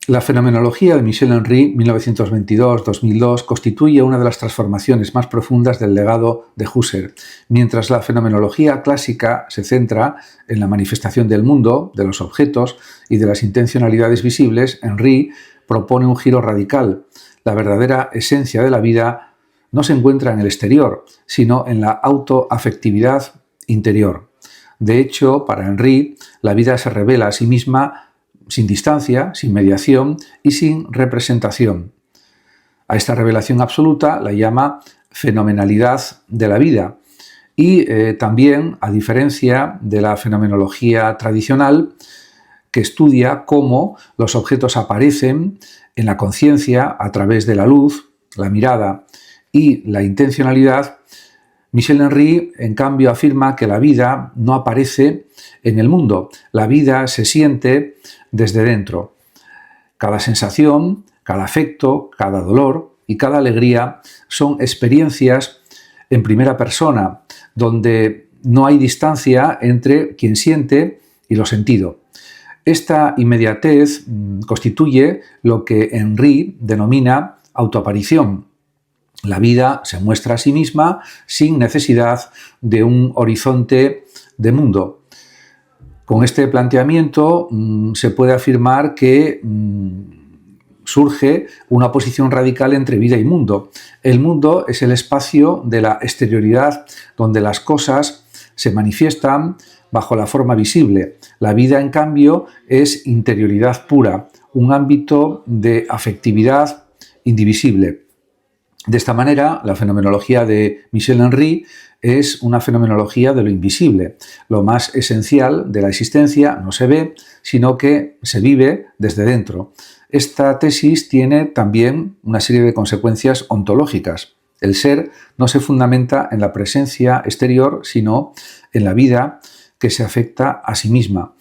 La fenomenología de Michel Henry, 1922-2002, constituye una de las transformaciones más profundas del legado de Husserl. Mientras la fenomenología clásica se centra en la manifestación del mundo, de los objetos y de las intencionalidades visibles, Henry propone un giro radical. La verdadera esencia de la vida no se encuentra en el exterior, sino en la autoafectividad interior. De hecho, para Henry, la vida se revela a sí misma sin distancia, sin mediación y sin representación. A esta revelación absoluta la llama fenomenalidad de la vida y también, a diferencia de la fenomenología tradicional, que estudia cómo los objetos aparecen en la conciencia a través de la luz, la mirada y la intencionalidad, Michel Henry, en cambio, afirma que la vida no aparece en el mundo, la vida se siente desde dentro. Cada sensación, cada afecto, cada dolor y cada alegría son experiencias en primera persona, donde no hay distancia entre quien siente y lo sentido. Esta inmediatez constituye lo que Henry denomina autoaparición. La vida se muestra a sí misma sin necesidad de un horizonte de mundo. Con este planteamiento se puede afirmar que surge una oposición radical entre vida y mundo. El mundo es el espacio de la exterioridad donde las cosas se manifiestan bajo la forma visible. La vida, en cambio, es interioridad pura, un ámbito de afectividad indivisible. De esta manera, la fenomenología de Michel Henry es una fenomenología de lo invisible. Lo más esencial de la existencia no se ve, sino que se vive desde dentro. Esta tesis tiene también una serie de consecuencias ontológicas. El ser no se fundamenta en la presencia exterior, sino en la vida que se afecta a sí misma.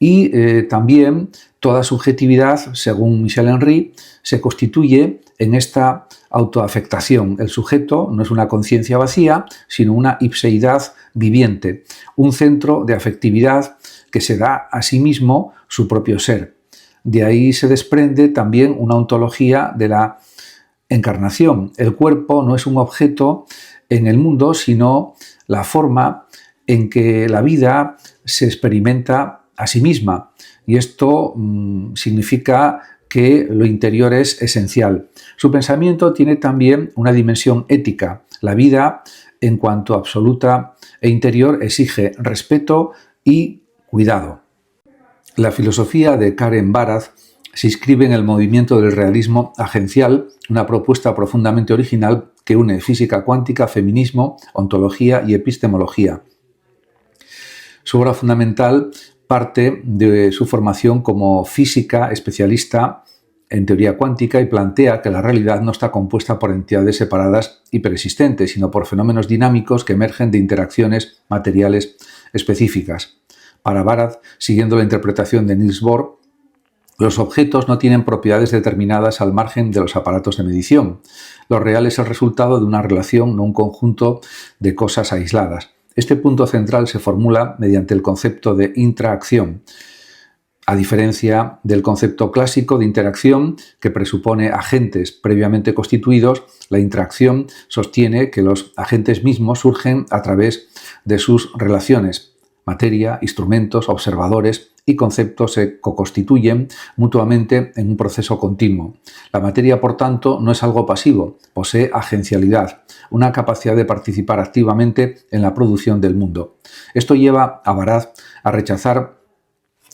Y también toda subjetividad, según Michel Henry, se constituye en esta autoafectación. El sujeto no es una conciencia vacía, sino una ipseidad viviente, un centro de afectividad que se da a sí mismo su propio ser. De ahí se desprende también una ontología de la encarnación. El cuerpo no es un objeto en el mundo, sino la forma en que la vida se experimenta a sí misma. Y esto significa que lo interior es esencial. Su pensamiento tiene también una dimensión ética. La vida, en cuanto absoluta e interior, exige respeto y cuidado. La filosofía de Karen Barad se inscribe en el movimiento del realismo agencial, una propuesta profundamente original que une física cuántica, feminismo, ontología y epistemología. Su obra fundamental parte de su formación como física especialista en teoría cuántica y plantea que la realidad no está compuesta por entidades separadas y preexistentes, sino por fenómenos dinámicos que emergen de interacciones materiales específicas. Para Barad, siguiendo la interpretación de Niels Bohr, los objetos no tienen propiedades determinadas al margen de los aparatos de medición. Lo real es el resultado de una relación, no un conjunto de cosas aisladas. Este punto central se formula mediante el concepto de intraacción, a diferencia del concepto clásico de interacción que presupone agentes previamente constituidos. La interacción sostiene que los agentes mismos surgen a través de sus relaciones. Materia, instrumentos, observadores y conceptos se coconstituyen mutuamente en un proceso continuo. La materia, por tanto, no es algo pasivo, posee agencialidad, una capacidad de participar activamente en la producción del mundo. Esto lleva a Barad a rechazar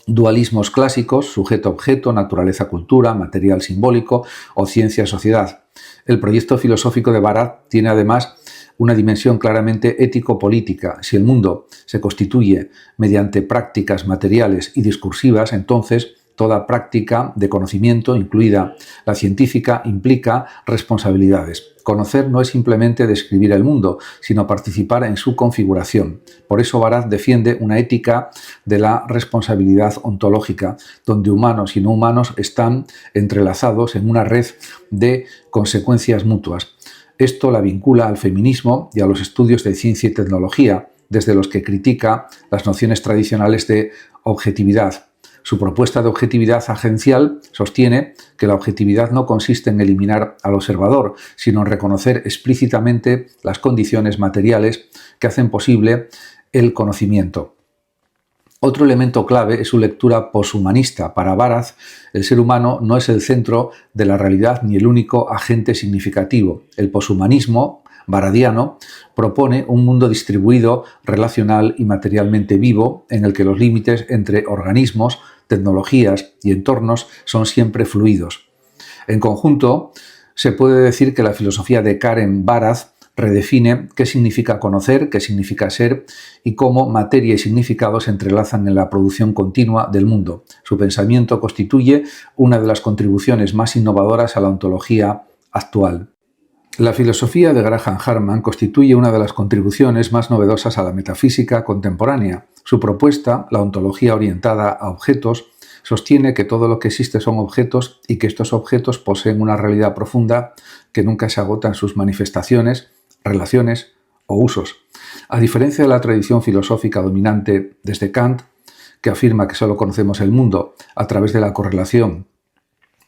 dualismos clásicos, sujeto-objeto, naturaleza-cultura, material-simbólico o ciencia-sociedad. El proyecto filosófico de Barad tiene además una dimensión claramente ético-política. Si el mundo se constituye mediante prácticas materiales y discursivas, entonces toda práctica de conocimiento, incluida la científica, implica responsabilidades. Conocer no es simplemente describir el mundo, sino participar en su configuración. Por eso Barad defiende una ética de la responsabilidad ontológica, donde humanos y no humanos están entrelazados en una red de consecuencias mutuas. Esto la vincula al feminismo y a los estudios de ciencia y tecnología, desde los que critica las nociones tradicionales de objetividad. Su propuesta de objetividad agencial sostiene que la objetividad no consiste en eliminar al observador, sino en reconocer explícitamente las condiciones materiales que hacen posible el conocimiento. Otro elemento clave es su lectura poshumanista. Para Bharat, el ser humano no es el centro de la realidad ni el único agente significativo. El poshumanismo bharatiano propone un mundo distribuido, relacional y materialmente vivo, en el que los límites entre organismos, tecnologías y entornos son siempre fluidos. En conjunto, se puede decir que la filosofía de Karen Bharat redefine qué significa conocer, qué significa ser y cómo materia y significado se entrelazan en la producción continua del mundo. Su pensamiento constituye una de las contribuciones más innovadoras a la ontología actual. La filosofía de Graham Harman constituye una de las contribuciones más novedosas a la metafísica contemporánea. Su propuesta, la ontología orientada a objetos, sostiene que todo lo que existe son objetos y que estos objetos poseen una realidad profunda que nunca se agota en sus manifestaciones, relaciones o usos. A diferencia de la tradición filosófica dominante desde Kant, que afirma que solo conocemos el mundo a través de la correlación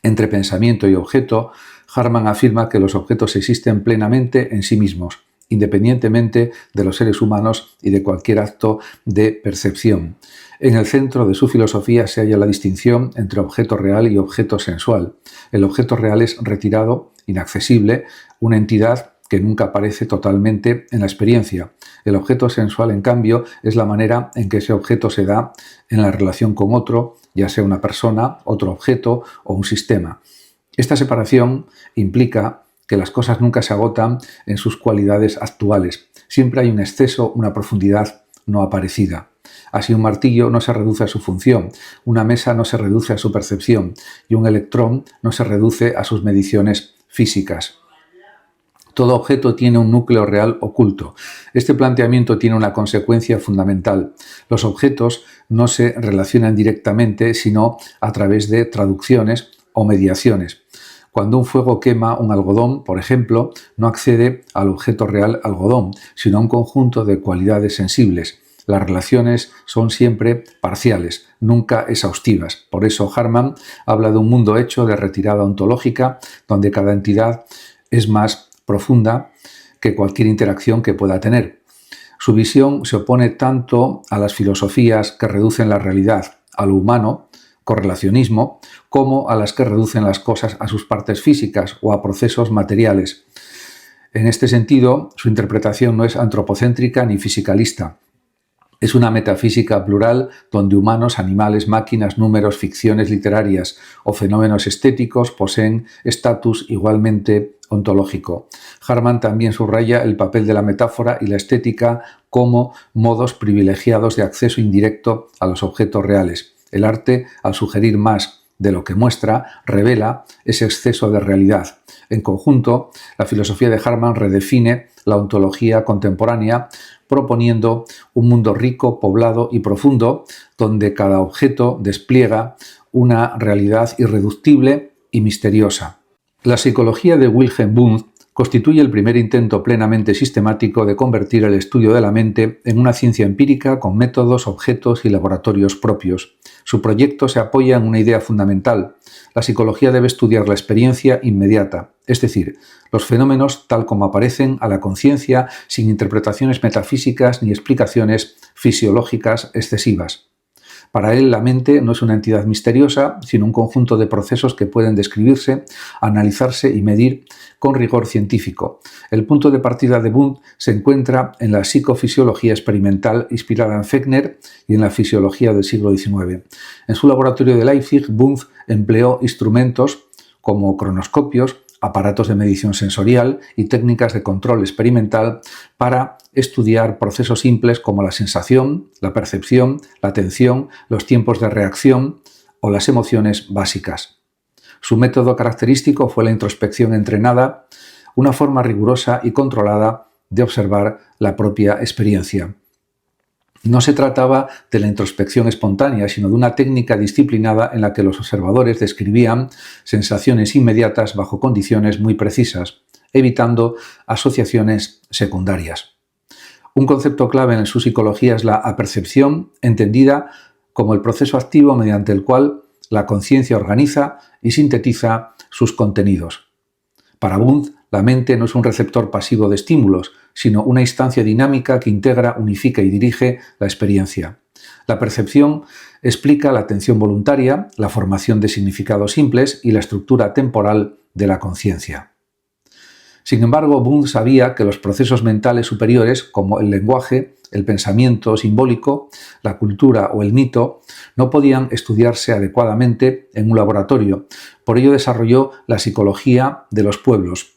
entre pensamiento y objeto, Harman afirma que los objetos existen plenamente en sí mismos, independientemente de los seres humanos y de cualquier acto de percepción. En el centro de su filosofía se halla la distinción entre objeto real y objeto sensual. El objeto real es retirado, inaccesible, una entidad que nunca aparece totalmente en la experiencia. El objeto sensual, en cambio, es la manera en que ese objeto se da en la relación con otro, ya sea una persona, otro objeto o un sistema. Esta separación implica que las cosas nunca se agotan en sus cualidades actuales. Siempre hay un exceso, una profundidad no aparecida. Así, un martillo no se reduce a su función, una mesa no se reduce a su percepción y un electrón no se reduce a sus mediciones físicas. Todo objeto tiene un núcleo real oculto. Este planteamiento tiene una consecuencia fundamental. Los objetos no se relacionan directamente, sino a través de traducciones o mediaciones. Cuando un fuego quema un algodón, por ejemplo, no accede al objeto real algodón, sino a un conjunto de cualidades sensibles. Las relaciones son siempre parciales, nunca exhaustivas. Por eso Harman habla de un mundo hecho de retirada ontológica, donde cada entidad es más profunda que cualquier interacción que pueda tener. Su visión se opone tanto a las filosofías que reducen la realidad a lo humano, correlacionismo, como a las que reducen las cosas a sus partes físicas o a procesos materiales. En este sentido, su interpretación no es antropocéntrica ni fisicalista. Es una metafísica plural donde humanos, animales, máquinas, números, ficciones literarias o fenómenos estéticos poseen estatus igualmente ontológico. Harman también subraya el papel de la metáfora y la estética como modos privilegiados de acceso indirecto a los objetos reales. El arte, al sugerir más de lo que muestra, revela ese exceso de realidad. En conjunto, la filosofía de Harman redefine la ontología contemporánea, proponiendo un mundo rico, poblado y profundo, donde cada objeto despliega una realidad irreductible y misteriosa. La psicología de Wilhelm Wundt constituye el primer intento plenamente sistemático de convertir el estudio de la mente en una ciencia empírica con métodos, objetos y laboratorios propios. Su proyecto se apoya en una idea fundamental. La psicología debe estudiar la experiencia inmediata, es decir, los fenómenos tal como aparecen a la conciencia, sin interpretaciones metafísicas ni explicaciones fisiológicas excesivas. Para él, la mente no es una entidad misteriosa, sino un conjunto de procesos que pueden describirse, analizarse y medir con rigor científico. El punto de partida de Wundt se encuentra en la psicofisiología experimental inspirada en Fechner y en la fisiología del siglo XIX. En su laboratorio de Leipzig, Wundt empleó instrumentos como cronoscopios, aparatos de medición sensorial y técnicas de control experimental para estudiar procesos simples como la sensación, la percepción, la atención, los tiempos de reacción o las emociones básicas. Su método característico fue la introspección entrenada, una forma rigurosa y controlada de observar la propia experiencia. No se trataba de la introspección espontánea, sino de una técnica disciplinada en la que los observadores describían sensaciones inmediatas bajo condiciones muy precisas, evitando asociaciones secundarias. Un concepto clave en su psicología es la apercepción, entendida como el proceso activo mediante el cual la conciencia organiza y sintetiza sus contenidos. Para Wundt, la mente no es un receptor pasivo de estímulos, sino una instancia dinámica que integra, unifica y dirige la experiencia. La percepción explica la atención voluntaria, la formación de significados simples y la estructura temporal de la conciencia. Sin embargo, Wundt sabía que los procesos mentales superiores, como el lenguaje, el pensamiento simbólico, la cultura o el mito, no podían estudiarse adecuadamente en un laboratorio. Por ello desarrolló la psicología de los pueblos,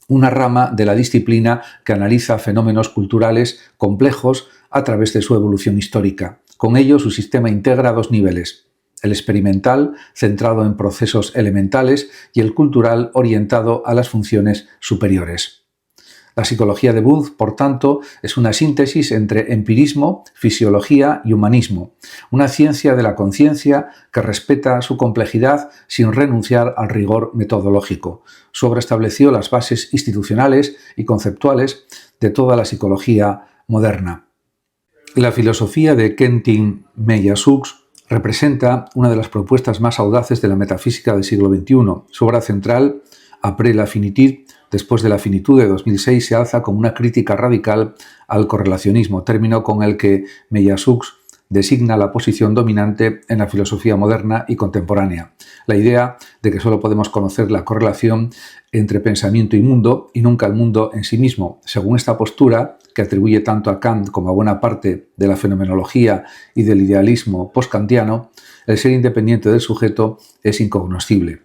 una rama de la disciplina que analiza fenómenos culturales complejos a través de su evolución histórica. Con ello, su sistema integra dos niveles: el experimental, centrado en procesos elementales, y el cultural, orientado a las funciones superiores. La psicología de Wundt, por tanto, es una síntesis entre empirismo, fisiología y humanismo, una ciencia de la conciencia que respeta su complejidad sin renunciar al rigor metodológico. Su obra estableció las bases institucionales y conceptuales de toda la psicología moderna. La filosofía de Kentin Meillassoux representa una de las propuestas más audaces de la metafísica del siglo XXI. Su obra central, Après la finitude, después de la finitud, de 2006, se alza como una crítica radical al correlacionismo, término con el que Meillassoux designa la posición dominante en la filosofía moderna y contemporánea. La idea de que solo podemos conocer la correlación entre pensamiento y mundo, y nunca el mundo en sí mismo. Según esta postura, que atribuye tanto a Kant como a buena parte de la fenomenología y del idealismo postkantiano, el ser independiente del sujeto es incognoscible.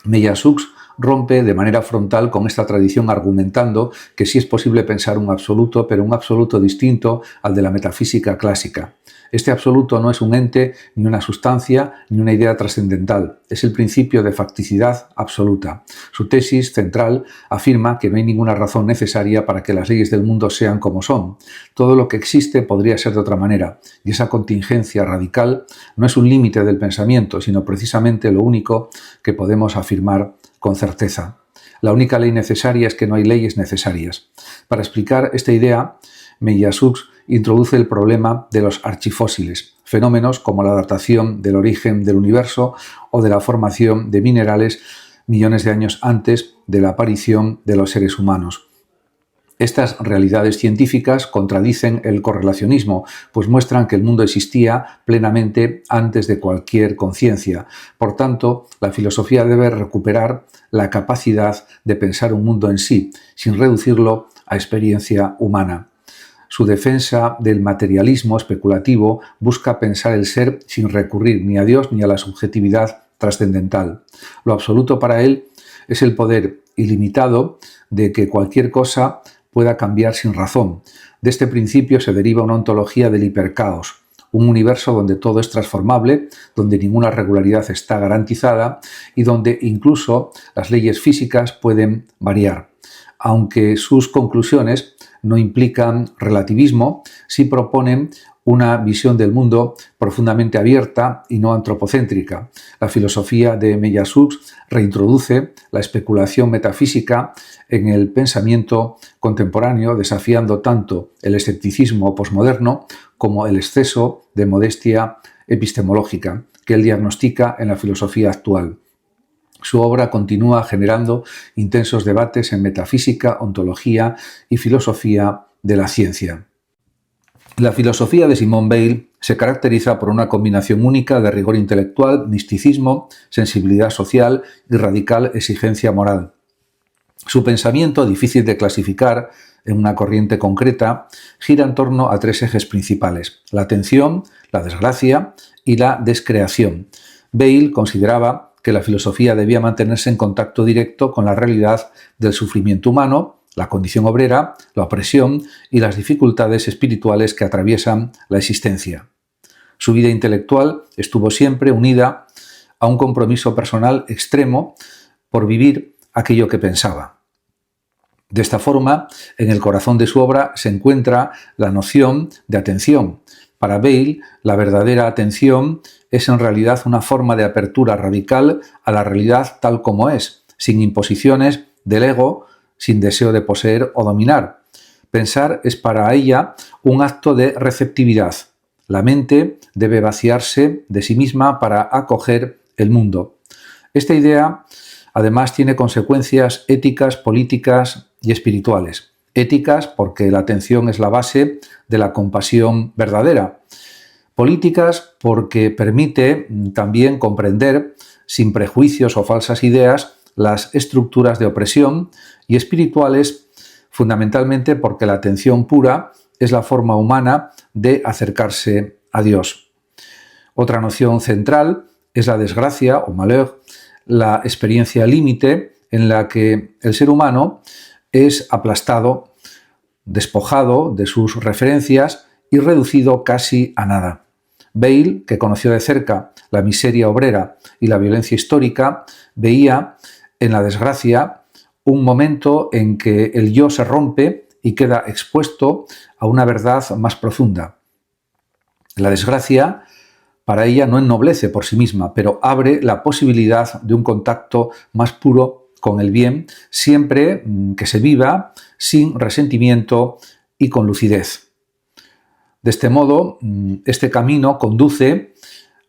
Meillassoux rompe de manera frontal con esta tradición, argumentando que sí es posible pensar un absoluto, pero un absoluto distinto al de la metafísica clásica. Este absoluto no es un ente, ni una sustancia, ni una idea trascendental. Es el principio de facticidad absoluta. Su tesis central afirma que no hay ninguna razón necesaria para que las leyes del mundo sean como son. Todo lo que existe podría ser de otra manera, y esa contingencia radical no es un límite del pensamiento, sino precisamente lo único que podemos afirmar con certeza. La única ley necesaria es que no hay leyes necesarias. Para explicar esta idea, Meillassoux introduce el problema de los archifósiles, fenómenos como la datación del origen del universo o de la formación de minerales millones de años antes de la aparición de los seres humanos. Estas realidades científicas contradicen el correlacionismo, pues muestran que el mundo existía plenamente antes de cualquier conciencia. Por tanto, la filosofía debe recuperar la capacidad de pensar un mundo en sí, sin reducirlo a experiencia humana. Su defensa del materialismo especulativo busca pensar el ser sin recurrir ni a Dios ni a la subjetividad trascendental. Lo absoluto para él es el poder ilimitado de que cualquier cosa pueda cambiar sin razón. De este principio se deriva una ontología del hipercaos, un universo donde todo es transformable, donde ninguna regularidad está garantizada y donde incluso las leyes físicas pueden variar. Aunque sus conclusiones no implican relativismo, sí proponen una visión del mundo profundamente abierta y no antropocéntrica. La filosofía de Meillassoux reintroduce la especulación metafísica en el pensamiento contemporáneo, desafiando tanto el escepticismo posmoderno como el exceso de modestia epistemológica que él diagnostica en la filosofía actual. Su obra continúa generando intensos debates en metafísica, ontología y filosofía de la ciencia. La filosofía de Simone Weil se caracteriza por una combinación única de rigor intelectual, misticismo, sensibilidad social y radical exigencia moral. Su pensamiento, difícil de clasificar en una corriente concreta, gira en torno a tres ejes principales: la atención, la desgracia y la descreación. Weil consideraba que la filosofía debía mantenerse en contacto directo con la realidad del sufrimiento humano, la condición obrera, la opresión y las dificultades espirituales que atraviesan la existencia. Su vida intelectual estuvo siempre unida a un compromiso personal extremo por vivir aquello que pensaba. De esta forma, en el corazón de su obra se encuentra la noción de atención. Para Weil, la verdadera atención es en realidad una forma de apertura radical a la realidad tal como es, sin imposiciones del ego, sin deseo de poseer o dominar. Pensar es para ella un acto de receptividad. La mente debe vaciarse de sí misma para acoger el mundo. Esta idea, además, tiene consecuencias éticas, políticas y espirituales. Éticas, porque la atención es la base de la compasión verdadera. Políticas, porque permite también comprender, sin prejuicios o falsas ideas, las estructuras de opresión. Y espirituales, fundamentalmente porque la atención pura es la forma humana de acercarse a Dios. Otra noción central es la desgracia o malheur, la experiencia límite en la que el ser humano es aplastado, despojado de sus referencias y reducido casi a nada. Bale, que conoció de cerca la miseria obrera y la violencia histórica, veía en la desgracia un momento en que el yo se rompe y queda expuesto a una verdad más profunda. La desgracia para ella no ennoblece por sí misma, pero abre la posibilidad de un contacto más puro con el bien, siempre que se viva sin resentimiento y con lucidez. De este modo, este camino conduce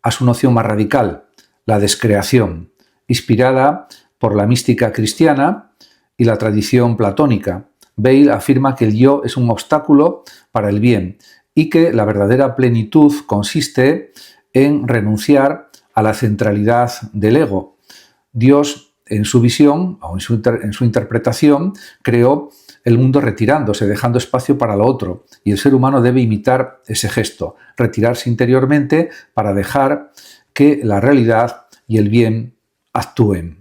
a su noción más radical, la descreación, inspirada por la mística cristiana y la tradición platónica. Bale afirma que el yo es un obstáculo para el bien y que la verdadera plenitud consiste en renunciar a la centralidad del ego. Dios, en su visión o en su interpretación, creó el mundo retirándose, dejando espacio para lo otro, y el ser humano debe imitar ese gesto, retirarse interiormente para dejar que la realidad y el bien actúen.